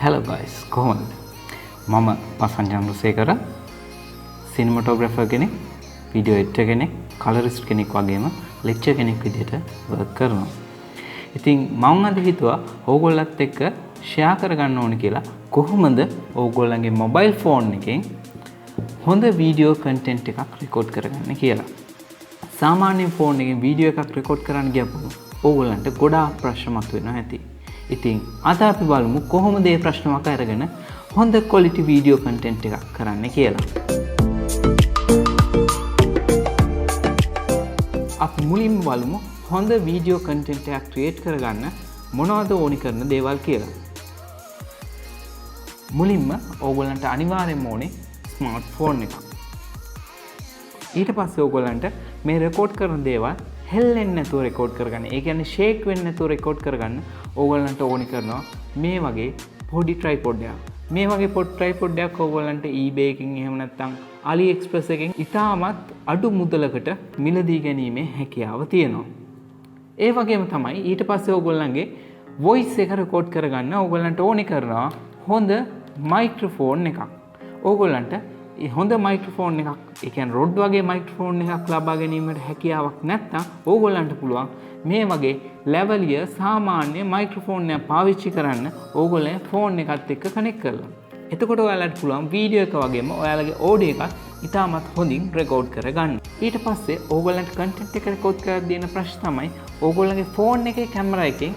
Hello guys, කොහොමද? මම පසංජන් රුසේකර සිනමටෝග්‍රැෆර් කෙනෙක්, වීඩියෝ එඩිටර් කෙනෙක්, කලරිස්ට් කෙනෙක් වගේම ලෙක්චර් කෙනෙක් විදිහට වර්ක් කරනවා. ඉතින් මම අද හිතුවා ඕගොල්ලත් එක්ක ෂෙයා කරගන්න ඕනේ කියලා කොහොමද ඕගොල්ලන්ගේ මොබයිල් ෆෝන් එකෙන් හොඳ වීඩියෝ කන්ටෙන්ට් එකක් රෙකෝඩ් කරගන්න කියලා. සාමාන්‍ය ෆෝන් එකෙන් වීඩියෝ එකක් රෙකෝඩ් කරන්න ගියපුවම ඕගොල්ලන්ට ගොඩාක් ප්‍රශ්න මතුවෙනවා ඇති. ඉතින් අද අපි බලමු කොහොමද මේ ප්‍රශ්නයක් අරගෙන හොඳ ක්වොලිටි වීඩියෝ කන්ටෙන්ට් එකක් කරන්න කියලා. අපි මුලින්ම බලමු හොඳ වීඩියෝ කන්ටෙන්ට් එකක් ක්‍රියේට් කරගන්න මොනවද ඕනි කරන දේවල් කියලා. මුලින්ම ඕගොල්ලන්ට අනිවාර්යයෙන්ම ඕනේ ස්මාර්ට් ෆෝන් එකක්. ඊට පස්සේ ඕගොල්ලන්ට මේ රෙකෝඩ් කරන දේවල් හෙල්ලෙන්නේ නැතුව රෙකෝඩ් කරගන්න. ඒ කියන්නේ ෂේක් වෙන්නේ නැතුව රෙකෝඩ් කරගන්න ඕගොල්ලන්ට ඕනි කරනවා මේ වගේ පොඩි ට්‍රයිපොඩ් එකක්. මේ වගේ පොඩි ට්‍රයිපොඩ් එකක් ඕගොල්ලන්ට eBay එකකින් එහෙම නැත්නම් AliExpress එකකින් ඉතාමත් අඩු මුදලකට මිලදී ගැනීමේ හැකියාව තියෙනවා. ඒ වගේම තමයි ඊට පස්සේ ඕගොල්ලන්ගේ වොයිස් එක රෙකෝඩ් කරගන්න ඕගොල්ලන්ට ඕනි කරනවා හොඳ මයික්‍රොෆෝන් එකක්. ඕගොල්ලන්ට හොඳ මයික්‍රොෆෝන් එකක්, ඒ කියන්නේ රොඩ් වගේ මයික්‍රොෆෝන් එකක් ලබා ගැනීමට හැකියාවක් නැත්නම් ඕගොල්ලන්ට පුළුවන් මේ වගේ ලෙවලිය සාමාන්‍ය මයික්‍රොෆෝන් එකක් පාවිච්චි කරන්න ඕගොල්ලෝ ෆෝන් එකත් එක්ක කනෙක්ට් කරලා. එතකොට ඔයාලට පුළුවන් වීඩියෝ එක වගේම ඔයාලගේ ඔඩියෝ එකත් ඉතාමත් හොඳින් රෙකෝඩ් කරගන්න. ඊට පස්සේ ඕගොල්ලන්ට කන්ටෙන්ට් එක රෙකෝඩ් කරලා දෙන ප්‍රශ්න තමයි ඕගොල්ලන්ගේ ෆෝන් එකේ කැමරා එකෙන්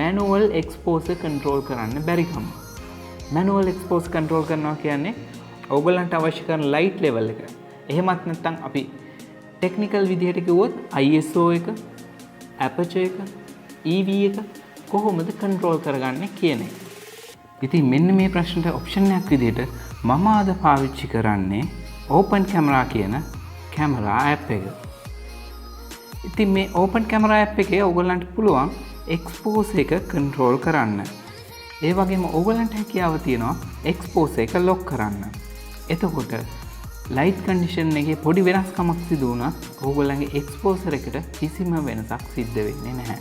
මැනුවල් එක්ස්පෝසර් කන්ට්‍රෝල් කරන්න බැරිකම. මැනුවල් එක්ස්පෝසර් කන්ට්‍රෝල් කරනවා කියන්නේ ඕගොල්ලන්ට අවශ්‍ය කරන ලයිට් ලෙවල් එක. එහෙමත් නැත්නම් අපි ටෙක්නිකල් විදිහට කිව්වොත් ISO එක, ඇපර්චර් එක, EV එක කොහොමද කන්ට්‍රෝල් කරගන්නේ කියන එක. ඉතින් මෙන්න මේ ප්‍රශ්නට ඔප්ෂන් එකක් විදිහට මම අද පාවිච්චි කරන්නේ ඕපන් කැමරා කියන කැමරා ඇප් එක. ඉතින් මේ ඕපන් කැමරා ඇප් එකේ ඕගොල්ලන්ට පුළුවන් එක්ස්පෝස් එක කන්ට්‍රෝල් කරන්න. ඒ වගේම ඕගොල්ලන්ට හැකියාව තියෙනවා එක්ස්පෝස් එක ලොක් කරන්න. එතකොට ලයිට් කන්ඩිෂන් එකේ පොඩි වෙනස්කමක් සිදු වුණත් ඕගොල්ලන්ගේ එක්ස්පෝසර් එකට කිසිම වෙනසක් සිද්ධ වෙන්නේ නැහැ.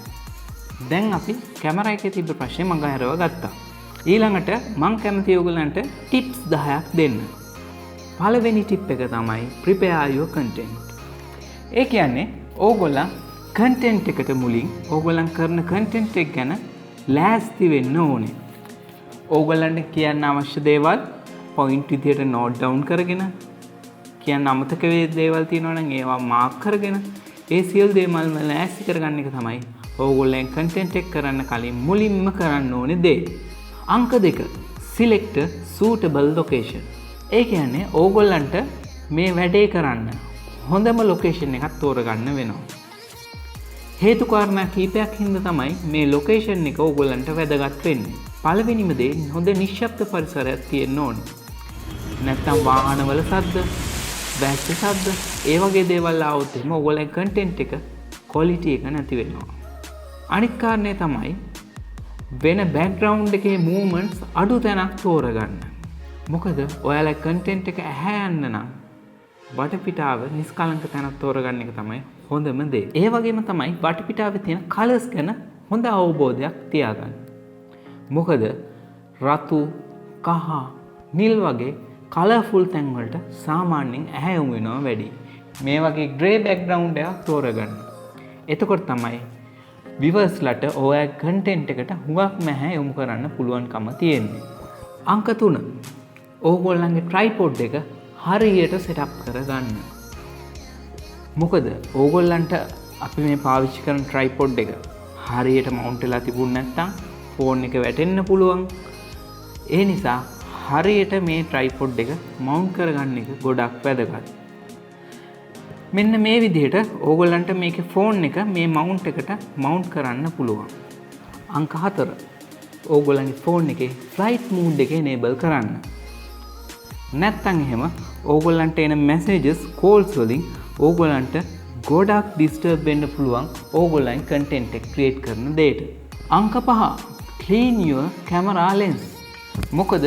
දැන් අපි කැමරා එකේ තිබ්බ ප්‍රශ්නේ මගහැරව ගත්තා. ඊළඟට මම කැමතියි ඕගොල්ලන්ට ටිප්ස් 10ක් දෙන්න. පළවෙනි ටිප් එක තමයි prepare your content. ඒ කියන්නේ ඕගොල්ලන් කන්ටෙන්ට් එකට මුලින් ඕගොල්ලන් කරන කන්ටෙන්ට් එක ගැන ලෑස්ති වෙන්න ඕනේ. ඕගොල්ලන්ට කියන්න අවශ්‍ය දේවල් පොයින්ට් විදියට නෝට් ඩවුන් කරගෙන, කියන්න අමතක වේ දේවල් තියෙනවා නම් ඒවා මාක් කරගෙන ඒ සියලු දේවල් ලෑස්ති කරගන්න එක තමයි ඕගොල්ලන් කන්ටෙන්ට් එක කරන්න කලින් මුලින්ම කරන්න ඕනේ දේ. අංක 2 select a suitable location. ඒ කියන්නේ ඕගොල්ලන්ට මේ වැඩේ කරන්න හොඳම ලොකේෂන් එකක් තෝරගන්න වෙනවා. හේතු කාරණා කීපයක් හින්දා තමයි මේ ලොකේෂන් එක ඕගොල්ලන්ට වැදගත් වෙන්නේ. පළවෙනිම දේ හොඳ නිශ්ශබ්ද පරිසරයක් තියෙන්න ඕනේ. නැත්තම් වාහනවල ශබ්ද, බෑග් ශබ්ද, ඒ වගේ දේවල් ආවොත් එහෙනම් ඕගොල්ලන්ගේ කන්ටෙන්ට් එක ක්වොලිටි එක නැති වෙනවා. අනිත් කාරණේ තමයි වෙන බෑග්ග්‍රවුන්ඩ් එකේ මූවමන්ට්ස් අඩු තැනක් තෝරගන්න. මොකද ඔයාලා කන්ටෙන්ට් එක ඇහැ යන්න නම් වටපිටාව නිස්කලංක තැනක් තෝරගන්න එක තමයි හොඳම දේ. ඒ වගේම තමයි වටපිටාවේ තියෙන කලර්ස් ගැන හොඳ අවබෝධයක් තියාගන්න. මොකද රතු, කහ, නිල් වගේ කලර්ෆුල් තැන් වලට සාමාන්‍යයෙන් ඇහැ යොමු වෙනවා වැඩි. මේ වගේ ග්‍රේ බෑග්ග්‍රවුන්ඩ් එකක් තෝරගන්න. එතකොට තමයි විවර්ස්ලට ඔයාගේ කන්ටෙන්ට් එකට හුඟක්ම ඇහැ යොමු කරන්න පුළුවන්කම තියෙන්නේ. අංක 3 ඕගොල්ලන්ගේ ට්‍රයිපොඩ් එක හරියට සෙටප් කරගන්න. මොකද ඕගොල්ලන්ට අපි මේ පාවිච්චි කරන ට්‍රයිපොඩ් එක හරියට මවුන්ට් වෙලා තිබුණ නැත්නම් ෆෝන් එක වැටෙන්න පුළුවන්. ඒ නිසා හරියට මේ ට්‍රයිපොඩ් එක මවුන්ට් කරගන්න එක ගොඩක් වැදගත්. මෙන්න මේ විදිහට ඕගොල්ලන්ට මේකේ ෆෝන් එක මේ මවුන්ට් එකට මවුන්ට් කරන්න පුළුවන්. අංක 4 ඕගොල්ලන්ගේ ෆෝන් එකේ ෆ්ලයිට් මූඩ් එක enable කරන්න. නැත්තම් එහෙම ඕගොල්ලන්ට එන messages calls වලින් ඕගොල්ලන්ට ගොඩක් disturb වෙන්න පුළුවන් ඕගොල්ලන් content එක create කරන දෙයට. අංක 5 clean your camera lens. මොකද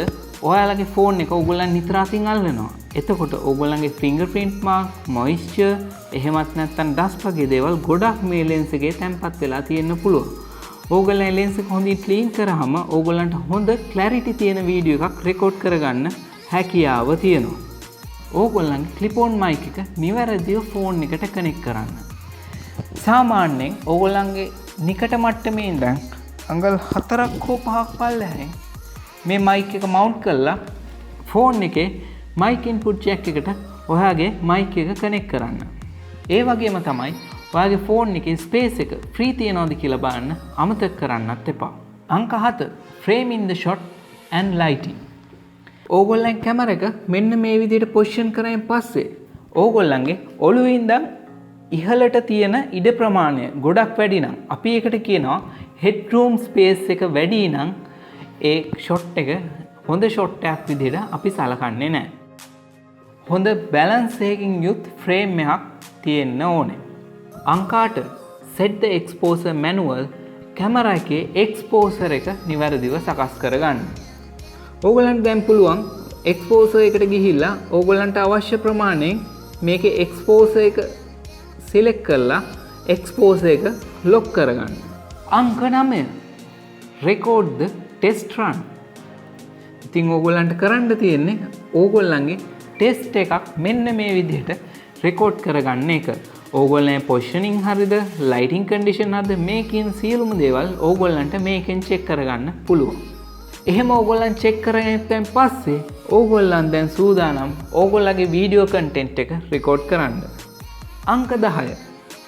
ඔයාලගේ ෆෝන් එක ඕගොල්ලන් නිතර අතින් අල්ලනවා. එතකොට ඕගොල්ලන්ගේ fingerprint mark, moisture, එහෙමත් නැත්නම් dust වගේ දේවල් ගොඩක් මේ lens එකේ තැම්පත් වෙලා තියෙන්න පුළුවන්. ඕගොල්ලන් ලෙන්ස් එක හොඳින් ක්ලීන් කරාම ඕගොල්ලන්ට හොඳ ක්ලැරිටි තියෙන වීඩියෝ එකක් රෙකෝඩ් කරගන්න හැකියාව තියෙනවා. ඕගොල්ලන්ගේ ක්ලිප් ඔන් මයික් එක නිවැරදිව ෆෝන් එකට කනෙක්ට් කරන්න. සාමාන්‍යයෙන් ඕගොල්ලන්ගේ නිකට මට්ටමේ ඉඳන් අඟල් 4ක් හෝ 5ක් පල්ලෙහායින් මේ මයික් එක මවුන්ට් කරලා ෆෝන් එකේ මයික් ඉන්පුට් ජැක් එකට ඔයාගේ මයික් එක කනෙක්ට් කරන්න. ඒ වගේම තමයි ඔයාගේ ෆෝන් එකේ ස්පේස් එක ෆ්‍රී තියනවද කියලා බලන්න අමතක කරන්නත් එපා. අංක 7 frame in the shot and lighting. ඕගොල්ලන් කැමරා එක මෙන්න මේ විදිහට පොසිෂන් කරගෙන පස්සේ ඕගොල්ලන්ගේ ඔළුවේ ඉඳන් ඉහළට තියෙන ඉඩ ප්‍රමාණය ගොඩක් වැඩි නම් අපි ඒකට කියනවා head room space එක වැඩි නම් ඒ ෂොට් එක හොඳ ෂොට් එකක් විදිහට අපි සලකන්නේ නැහැ. හොඳ බැලන්ස් එකකින් යුත් ෆ්‍රේම් එකක් තියෙන්න ඕනේ. අංක 8 set the exposure manual. Camera එකේ එක්ස්පෝසර් එක නිවැරදිව සකස් කරගන්න. ඕගොල්ලන්ට දැන් පුළුවන් එක්ස්පෝසර් එකට ගිහිල්ලා ඕගොල්ලන්ට අවශ්‍ය ප්‍රමාණයෙන් මේකේ එක්ස්පෝසර් එක සිලෙක්ට් කරලා එක්ස්පෝසර් එක ලොක් කරගන්න. අංක 9 record the test run. ඉතින් ඕගොල්ලන්ට කරන්න තියෙන්නේ ඕගොල්ලන්ගේ ටෙස්ට් එකක් මෙන්න මේ විදිහට රෙකෝඩ් කරගන්න එක. ඕගොල්ලන්ගේ පොසිෂනින් හරිද, ලයිටින් කන්ඩිෂන් හරිද, මේ කියන සියලුම දේවල් ඕගොල්ලන්ට මේකෙන් චෙක් කරගන්න පුළුවන්. එහෙම ඕගොල්ලන් චෙක් කරගෙන පස්සේ ඕගොල්ලන් දැන් සූදානම් ඕගොල්ලන්ගේ වීඩියෝ කන්ටෙන්ට් එක රෙකෝඩ් කරන්න. අංක 10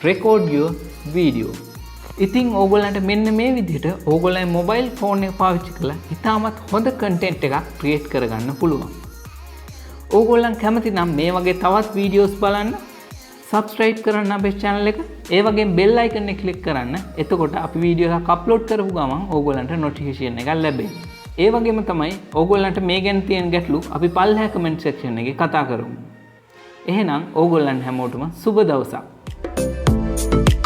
record your video. ඉතින් ඕගොල්ලන්ට මෙන්න මේ විදිහට ඕගොල්ලන්ගේ මොබයිල් ෆෝන් එක පාවිච්චි කරලා ඉතාමත් හොඳ කන්ටෙන්ට් එකක් ක්‍රියේට් කරගන්න පුළුවන්. ඕගොල්ලන් කැමති නම් මේ වගේ තවත් වීඩියෝස් බලන්න subscribe කරන්න අපේ channel එක. ඒ වගේම bell icon එක click කරන්න. එතකොට අපි වීඩියෝ එකක් upload කරපු ගමන් ඕගොල්ලන්ට notification එකක් ලැබෙයි. ඒ වගේම තමයි ඕගොල්ලන්ට මේ ගැන තියෙන ගැටලු අපි පල්ලෙහා comment section එකේ කතා කරමු. එහෙනම් ඕගොල්ලන් හැමෝටම සුබ දවසක්.